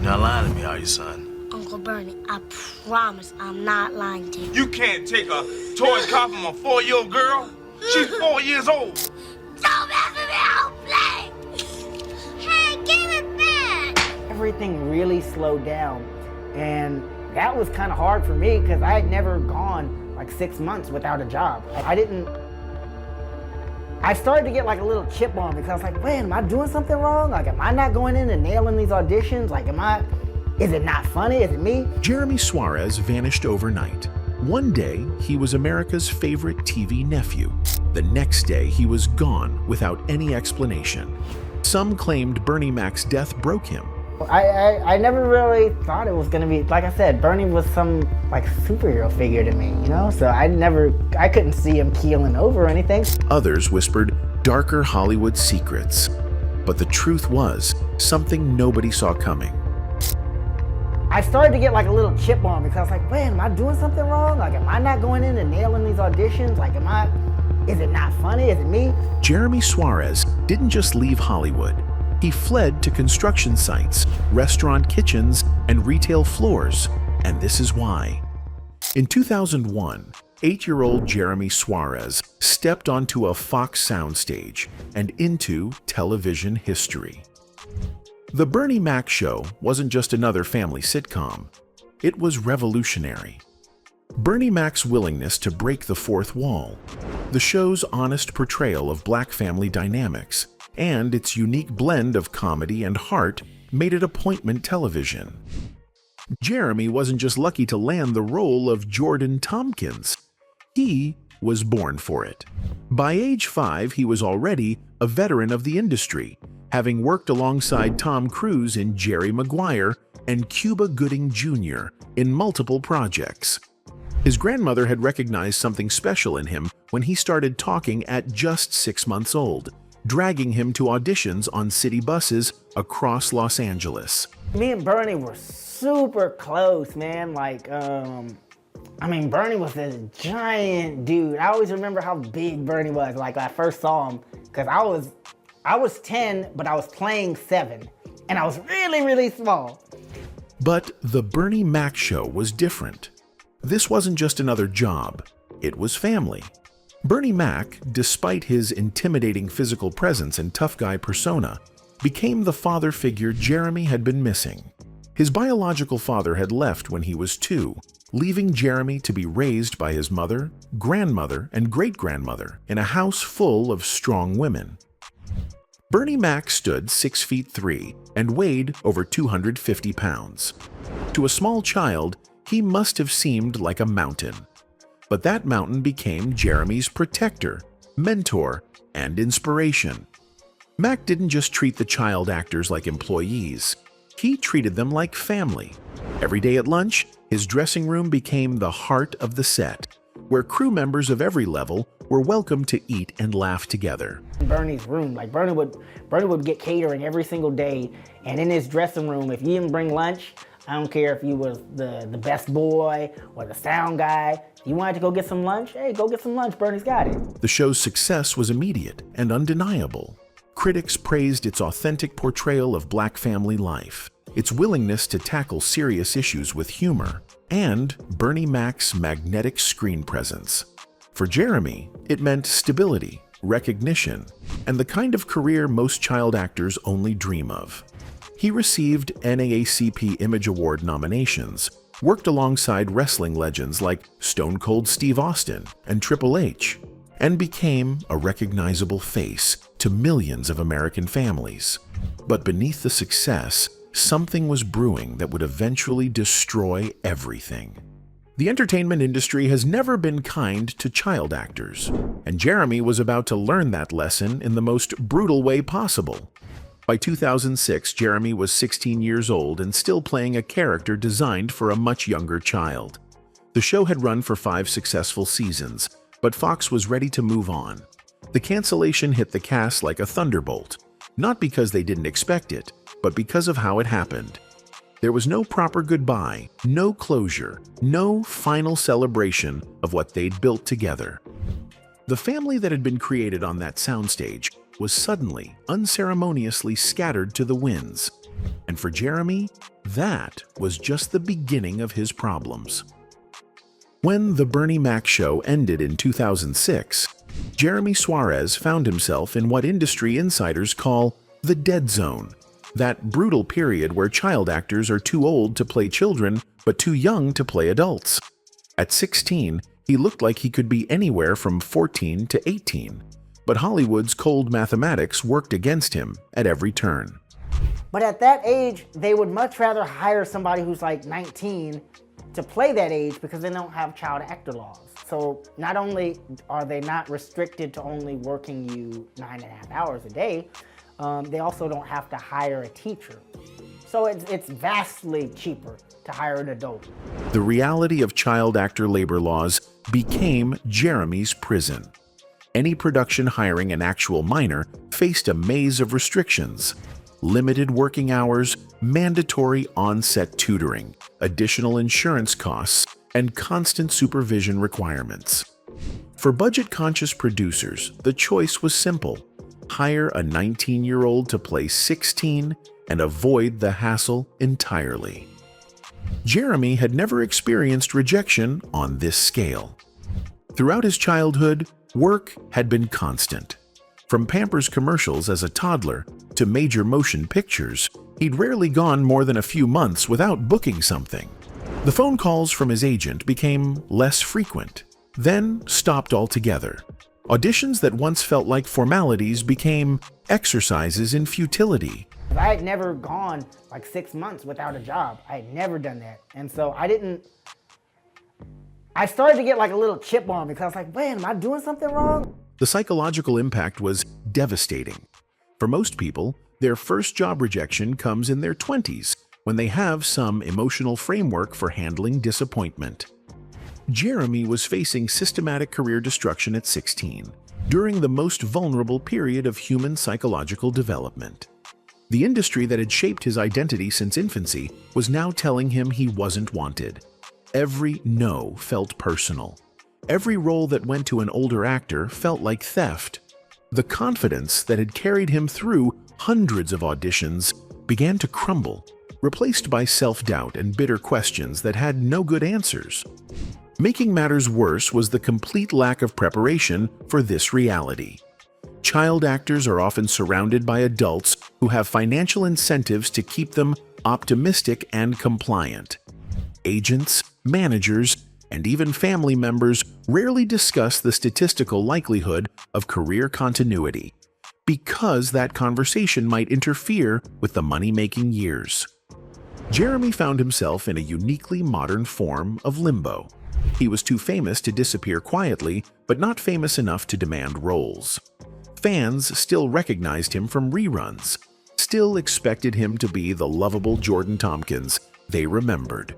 not lying to me, are you, son? Uncle Bernie, I promise I'm not lying to you. You can't take a toy car from a 4-year-old girl. She's 4 years old. Don't mess with me, I'll play! Hey, give it back! Everything really slowed down, and that was kind of hard for me because I had never gone like 6 months without a job. I started to get like a little chip on me because I was like, man, am I doing something wrong? Like, am I not going in and nailing these auditions? Like, is it not funny? Is it me? Jeremy Suarez vanished overnight. One day, he was America's favorite TV nephew. The next day, he was gone without any explanation. Some claimed Bernie Mac's death broke him. I never really thought it was gonna be, like I said, Bernie was some like superhero figure to me, you know? So I couldn't see him keeling over or anything. Others whispered darker Hollywood secrets. But the truth was something nobody saw coming. I started to get like a little chip on me because I was like, man, am I doing something wrong? Like, am I not going in and nailing these auditions? Like, is it not funny? Is it me? Jeremy Suarez didn't just leave Hollywood. He fled to construction sites, restaurant kitchens, and retail floors. And this is why. In 2001, 8-year-old Jeremy Suarez stepped onto a Fox soundstage and into television history. The Bernie Mac Show wasn't just another family sitcom. It was revolutionary. Bernie Mac's willingness to break the fourth wall, the show's honest portrayal of black family dynamics, and its unique blend of comedy and heart made it appointment television. Jeremy wasn't just lucky to land the role of Jordan Tompkins. He was born for it. By age 5, he was already a veteran of the industry, having worked alongside Tom Cruise in Jerry Maguire and Cuba Gooding Jr. in multiple projects. His grandmother had recognized something special in him when he started talking at just 6 months old, dragging him to auditions on city buses across Los Angeles. Me and Bernie were super close, man. Like, Bernie was this giant dude. I always remember how big Bernie was, like, when I first saw him, because I was 10, but I was playing 7, and I was really, really small. But the Bernie Mac Show was different. This wasn't just another job, it was family. Bernie Mac, despite his intimidating physical presence and tough guy persona, became the father figure Jeremy had been missing. His biological father had left when he was 2, leaving Jeremy to be raised by his mother, grandmother, and great-grandmother in a house full of strong women. Bernie Mac stood 6 feet 3 and weighed over 250 pounds. To a small child, he must have seemed like a mountain. But that mountain became Jeremy's protector, mentor, and inspiration. Mac didn't just treat the child actors like employees. He treated them like family. Every day at lunch, his dressing room became the heart of the set, where crew members of every level were welcome to eat and laugh together. Bernie's room, like Bernie would get catering every single day, and in his dressing room, if you didn't bring lunch, I don't care if you was the best boy or the sound guy, if you wanted to go get some lunch, hey, go get some lunch, Bernie's got it. The show's success was immediate and undeniable. Critics praised its authentic portrayal of black family life, its willingness to tackle serious issues with humor, and Bernie Mac's magnetic screen presence. For Jeremy, it meant stability, recognition, and the kind of career most child actors only dream of. He received NAACP Image Award nominations, worked alongside wrestling legends like Stone Cold Steve Austin and Triple H, and became a recognizable face to millions of American families. But beneath the success, something was brewing that would eventually destroy everything. The entertainment industry has never been kind to child actors, and Jeremy was about to learn that lesson in the most brutal way possible. By 2006, Jeremy was 16 years old and still playing a character designed for a much younger child. The show had run for 5 successful seasons, but Fox was ready to move on. The cancellation hit the cast like a thunderbolt, not because they didn't expect it, but because of how it happened. There was no proper goodbye, no closure, no final celebration of what they'd built together. The family that had been created on that soundstage was suddenly, unceremoniously scattered to the winds. And for Jeremy, that was just the beginning of his problems. When The Bernie Mac Show ended in 2006, Jeremy Suarez found himself in what industry insiders call the dead zone, that brutal period where child actors are too old to play children but too young to play adults. At 16, he looked like he could be anywhere from 14 to 18, but Hollywood's cold mathematics worked against him at every turn. But at that age, they would much rather hire somebody who's like 19 to play that age because they don't have child actor laws. So not only are they not restricted to only working you 9.5 hours a day, they also don't have to hire a teacher. So it's vastly cheaper to hire an adult. The reality of child actor labor laws became Jeremy's prison. Any production hiring an actual minor faced a maze of restrictions: limited working hours, mandatory on-set tutoring, additional insurance costs, and constant supervision requirements. For budget-conscious producers, the choice was simple: hire a 19-year-old to play 16 and avoid the hassle entirely. Jeremy had never experienced rejection on this scale. Throughout his childhood, work had been constant. From Pampers commercials as a toddler to major motion pictures, he'd rarely gone more than a few months without booking something. The phone calls from his agent became less frequent, then stopped altogether. Auditions that once felt like formalities became exercises in futility. I had never gone like 6 months without a job. I had never done that. And so I started to get like a little chip on me because I was like, man, am I doing something wrong? The psychological impact was devastating. For most people, their first job rejection comes in their 20s, when they have some emotional framework for handling disappointment. Jeremy was facing systematic career destruction at 16, during the most vulnerable period of human psychological development. The industry that had shaped his identity since infancy was now telling him he wasn't wanted. Every no felt personal. Every role that went to an older actor felt like theft. The confidence that had carried him through hundreds of auditions began to crumble, replaced by self-doubt and bitter questions that had no good answers. Making matters worse was the complete lack of preparation for this reality. Child actors are often surrounded by adults who have financial incentives to keep them optimistic and compliant. Agents, managers, and even family members rarely discuss the statistical likelihood of career continuity, because that conversation might interfere with the money-making years. Jeremy found himself in a uniquely modern form of limbo. He was too famous to disappear quietly, but not famous enough to demand roles. Fans still recognized him from reruns, still expected him to be the lovable Jordan Tompkins they remembered.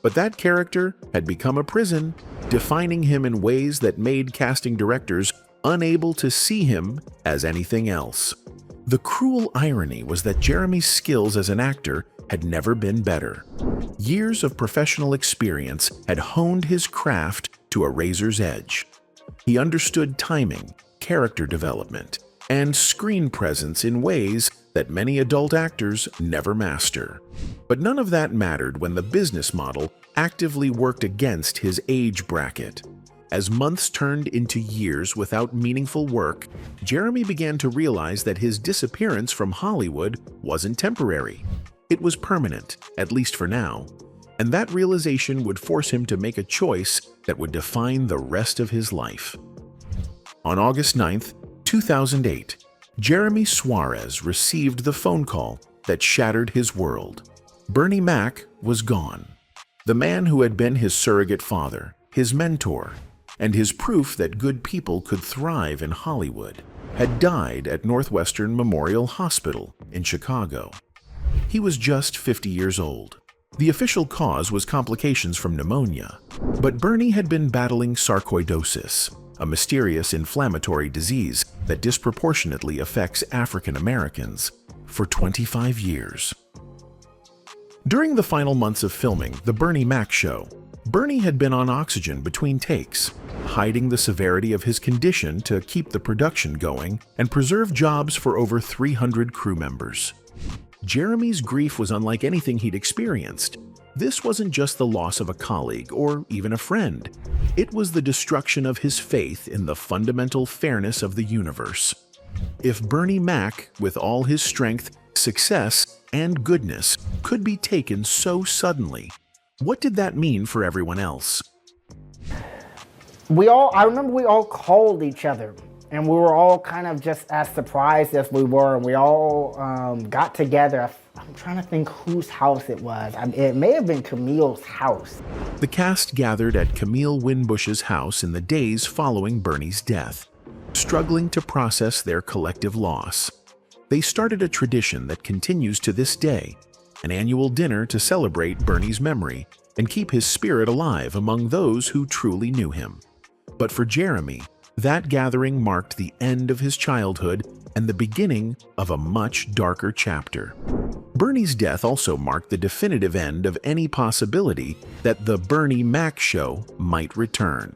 But that character had become a prison, defining him in ways that made casting directors unable to see him as anything else. The cruel irony was that Jeremy's skills as an actor had never been better. Years of professional experience had honed his craft to a razor's edge. He understood timing, character development, and screen presence in ways that many adult actors never master. But none of that mattered when the business model actively worked against his age bracket. As months turned into years without meaningful work, Jeremy began to realize that his disappearance from Hollywood wasn't temporary. It was permanent, at least for now, and that realization would force him to make a choice that would define the rest of his life. On August 9th, 2008, Jeremy Suarez received the phone call that shattered his world. Bernie Mac was gone. The man who had been his surrogate father, his mentor, and his proof that good people could thrive in Hollywood, had died at Northwestern Memorial Hospital in Chicago. He was just 50 years old. The official cause was complications from pneumonia, but Bernie had been battling sarcoidosis, a mysterious inflammatory disease that disproportionately affects African Americans, for 25 years. During the final months of filming The Bernie Mac Show, Bernie had been on oxygen between takes, hiding the severity of his condition to keep the production going and preserve jobs for over 300 crew members. Jeremy's grief was unlike anything he'd experienced. This wasn't just the loss of a colleague or even a friend. It was the destruction of his faith in the fundamental fairness of the universe. If Bernie Mac, with all his strength, success, and goodness, could be taken so suddenly, what did that mean for everyone else? I remember we all called each other, and we were all kind of just as surprised as we were. We all got together. I'm trying to think whose house it was. It may have been Camille's house. The cast gathered at Camille Winbush's house in the days following Bernie's death, struggling to process their collective loss. They started a tradition that continues to this day, an annual dinner to celebrate Bernie's memory and keep his spirit alive among those who truly knew him. But for Jeremy, that gathering marked the end of his childhood and the beginning of a much darker chapter. Bernie's death also marked the definitive end of any possibility that the Bernie Mac Show might return.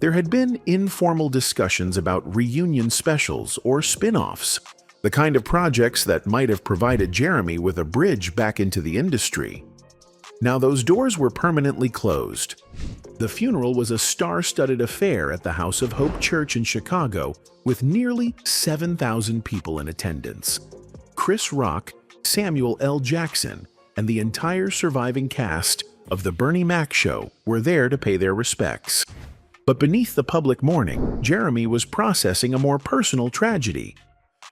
There had been informal discussions about reunion specials or spin-offs, the kind of projects that might have provided Jeremy with a bridge back into the industry. Now those doors were permanently closed. The funeral was a star-studded affair at the House of Hope Church in Chicago with nearly 7,000 people in attendance. Chris Rock, Samuel L. Jackson, and the entire surviving cast of The Bernie Mac Show were there to pay their respects. But beneath the public mourning, Jeremy was processing a more personal tragedy.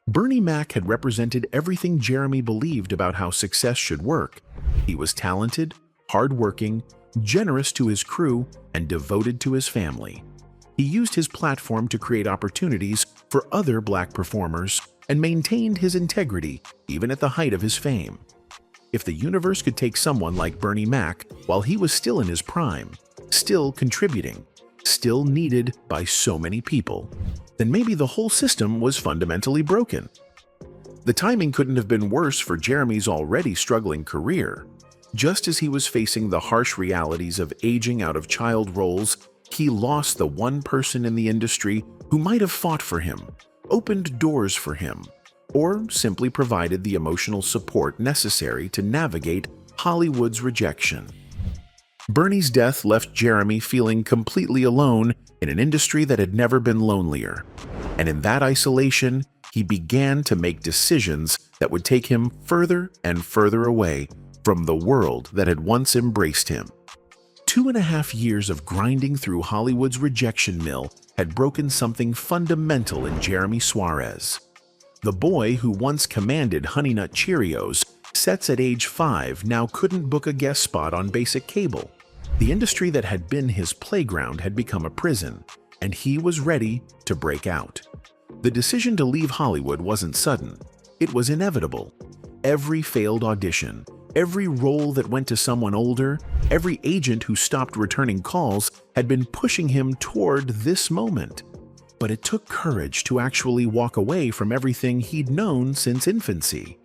Bernie Mac had represented everything Jeremy believed about how success should work. He was talented, hardworking, generous to his crew, and devoted to his family. He used his platform to create opportunities for other Black performers and maintained his integrity even at the height of his fame. If the universe could take someone like Bernie Mac while he was still in his prime, still contributing, still needed by so many people, then maybe the whole system was fundamentally broken. The timing couldn't have been worse for Jeremy's already struggling career. Just as he was facing the harsh realities of aging out of child roles, he lost the one person in the industry who might have fought for him, opened doors for him, or simply provided the emotional support necessary to navigate Hollywood's rejection. Bernie's death left Jeremy feeling completely alone in an industry that had never been lonelier. And in that isolation, he began to make decisions that would take him further and further away from the world that had once embraced him. 2.5 years of grinding through Hollywood's rejection mill had broken something fundamental in Jeremy Suarez. The boy who once commanded Honey Nut Cheerios sets at age 5 now couldn't book a guest spot on basic cable. The industry that had been his playground had become a prison, and he was ready to break out. The decision to leave Hollywood wasn't sudden. It was inevitable. Every failed audition, every role that went to someone older, every agent who stopped returning calls had been pushing him toward this moment. But it took courage to actually walk away from everything he'd known since infancy.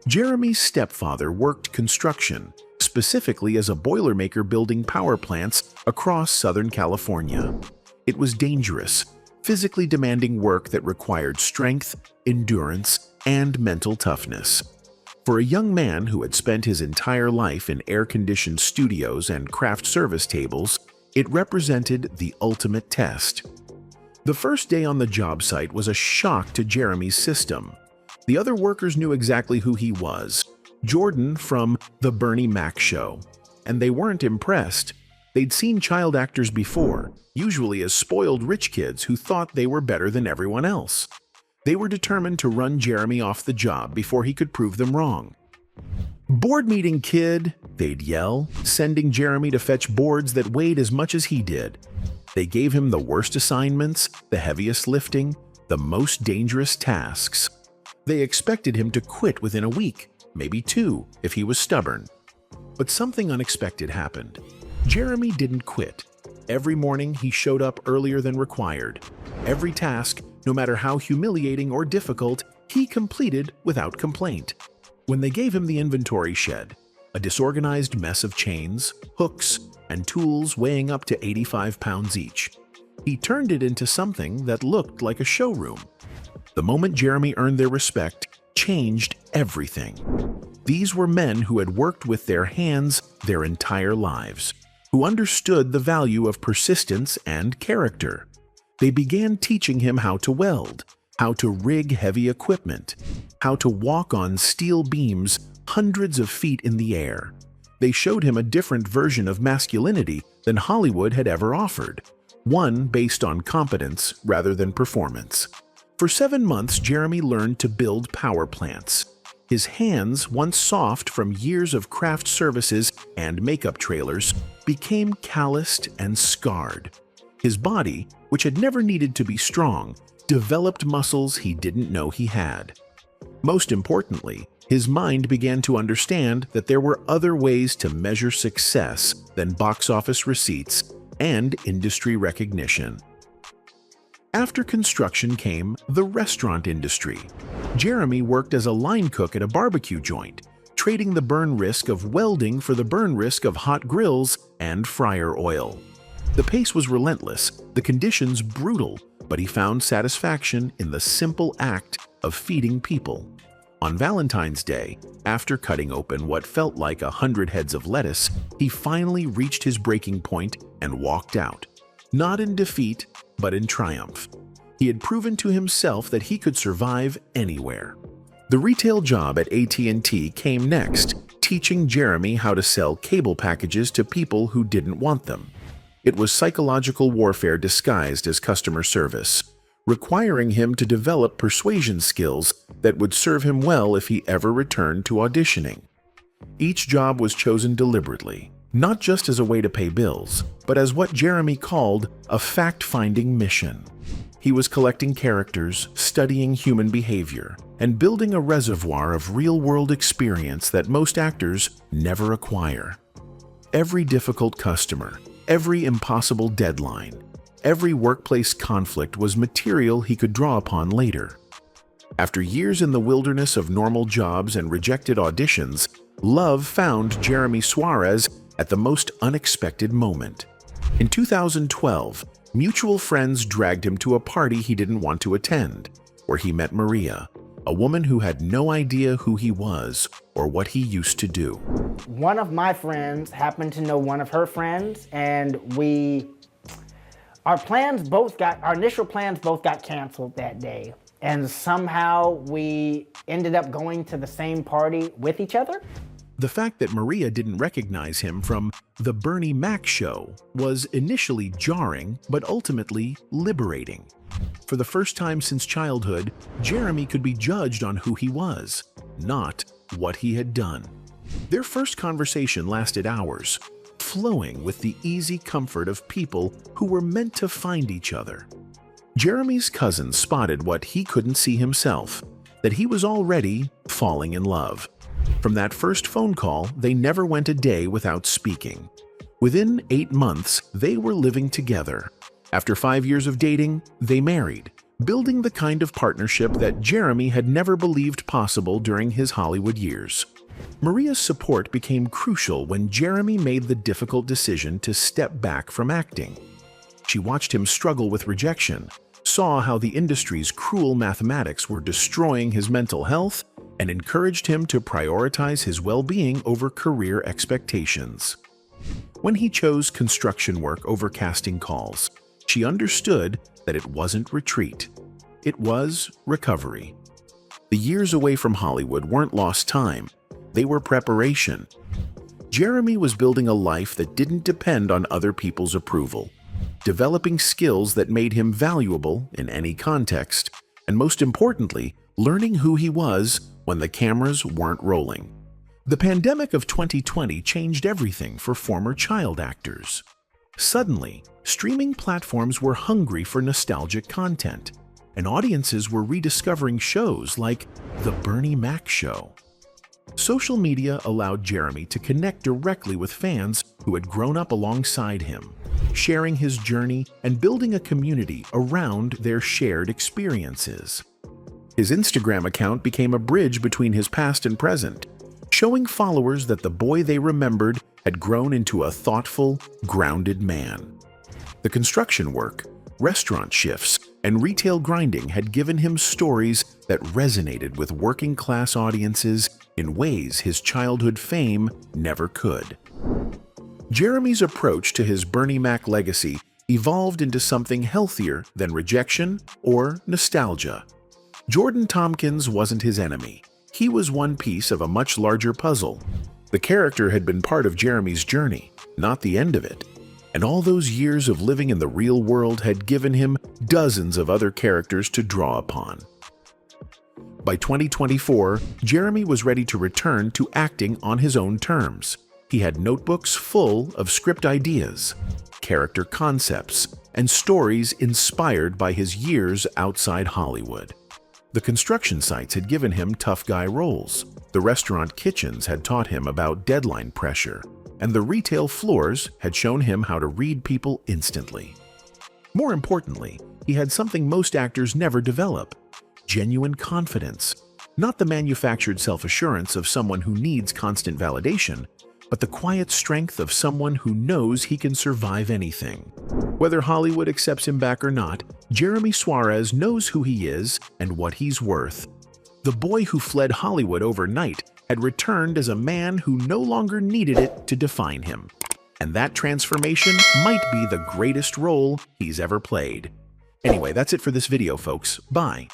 Jeremy's stepfather worked construction, specifically as a boilermaker building power plants across Southern California. It was dangerous, physically demanding work that required strength, endurance, and mental toughness. For a young man who had spent his entire life in air-conditioned studios and craft service tables, it represented the ultimate test. The first day on the job site was a shock to Jeremy's system. The other workers knew exactly who he was, Jordan from The Bernie Mac Show, and they weren't impressed. They'd seen child actors before, usually as spoiled rich kids who thought they were better than everyone else. They were determined to run Jeremy off the job before he could prove them wrong. "Board meeting, kid," they'd yell, sending Jeremy to fetch boards that weighed as much as he did. They gave him the worst assignments, the heaviest lifting, the most dangerous tasks. They expected him to quit within a week, maybe 2, if he was stubborn. But something unexpected happened. Jeremy didn't quit. Every morning he showed up earlier than required. Every task, no matter how humiliating or difficult, he completed without complaint. When they gave him the inventory shed, a disorganized mess of chains, hooks, and tools weighing up to 85 pounds each, he turned it into something that looked like a showroom. The moment Jeremy earned their respect changed everything. These were men who had worked with their hands their entire lives, who understood the value of persistence and character. They began teaching him how to weld, how to rig heavy equipment, how to walk on steel beams hundreds of feet in the air. They showed him a different version of masculinity than Hollywood had ever offered, one based on competence rather than performance. For 7 months, Jeremy learned to build power plants. His hands, once soft from years of craft services and makeup trailers, became calloused and scarred. His body, which had never needed to be strong, developed muscles he didn't know he had. Most importantly, his mind began to understand that there were other ways to measure success than box office receipts and industry recognition. After construction came the restaurant industry. Jeremy worked as a line cook at a barbecue joint, trading the burn risk of welding for the burn risk of hot grills and fryer oil. The pace was relentless, the conditions brutal, but he found satisfaction in the simple act of feeding people. On Valentine's Day, after cutting open what felt like 100 heads of lettuce, he finally reached his breaking point and walked out. Not in defeat, but in triumph. He had proven to himself that he could survive anywhere. The retail job at AT&T came next, teaching Jeremy how to sell cable packages to people who didn't want them. It was psychological warfare disguised as customer service, requiring him to develop persuasion skills that would serve him well if he ever returned to auditioning. Each job was chosen deliberately, not just as a way to pay bills, but as what Jeremy called a fact-finding mission. He was collecting characters, studying human behavior, and building a reservoir of real-world experience that most actors never acquire. Every difficult customer, every impossible deadline, every workplace conflict was material he could draw upon later. After years in the wilderness of normal jobs and rejected auditions, love found Jeremy Suarez at the most unexpected moment. In 2012, mutual friends dragged him to a party he didn't want to attend, where he met Maria, a woman who had no idea who he was or what he used to do. One of my friends happened to know one of her friends, and our initial plans both got canceled that day. And somehow we ended up going to the same party with each other. The fact that Maria didn't recognize him from The Bernie Mac Show was initially jarring, but ultimately liberating. For the first time since childhood, Jeremy could be judged on who he was, not what he had done. Their first conversation lasted hours, flowing with the easy comfort of people who were meant to find each other. Jeremy's cousin spotted what he couldn't see himself, that he was already falling in love. From that first phone call, they never went a day without speaking. Within 8 months, they were living together. After 5 years of dating, they married, building the kind of partnership that Jeremy had never believed possible during his Hollywood years. Maria's support became crucial when Jeremy made the difficult decision to step back from acting. She watched him struggle with rejection, saw how the industry's cruel mathematics were destroying his mental health, and encouraged him to prioritize his well-being over career expectations. When he chose construction work over casting calls, she understood that it wasn't retreat. It was recovery. The years away from Hollywood weren't lost time. They were preparation. Jeremy was building a life that didn't depend on other people's approval, developing skills that made him valuable in any context, and most importantly, learning who he was when the cameras weren't rolling. The pandemic of 2020 changed everything for former child actors. Suddenly, streaming platforms were hungry for nostalgic content, and audiences were rediscovering shows like The Bernie Mac Show. Social media allowed Jeremy to connect directly with fans who had grown up alongside him, sharing his journey and building a community around their shared experiences. His Instagram account became a bridge between his past and present, showing followers that the boy they remembered had grown into a thoughtful, grounded man. The construction work, restaurant shifts, and retail grinding had given him stories that resonated with working-class audiences in ways his childhood fame never could. Jeremy's approach to his Bernie Mac legacy evolved into something healthier than rejection or nostalgia. Jordan Tompkins wasn't his enemy. He was one piece of a much larger puzzle. The character had been part of Jeremy's journey, not the end of it. And all those years of living in the real world had given him dozens of other characters to draw upon. By 2024, Jeremy was ready to return to acting on his own terms. He had notebooks full of script ideas, character concepts, and stories inspired by his years outside Hollywood. The construction sites had given him tough guy roles. The restaurant kitchens had taught him about deadline pressure, and the retail floors had shown him how to read people instantly. More importantly, he had something most actors never develop: genuine confidence. Not the manufactured self-assurance of someone who needs constant validation, but the quiet strength of someone who knows he can survive anything. Whether Hollywood accepts him back or not, Jeremy Suarez knows who he is and what he's worth. The boy who fled Hollywood overnight had returned as a man who no longer needed it to define him. And that transformation might be the greatest role he's ever played. Anyway, that's it for this video, folks. Bye.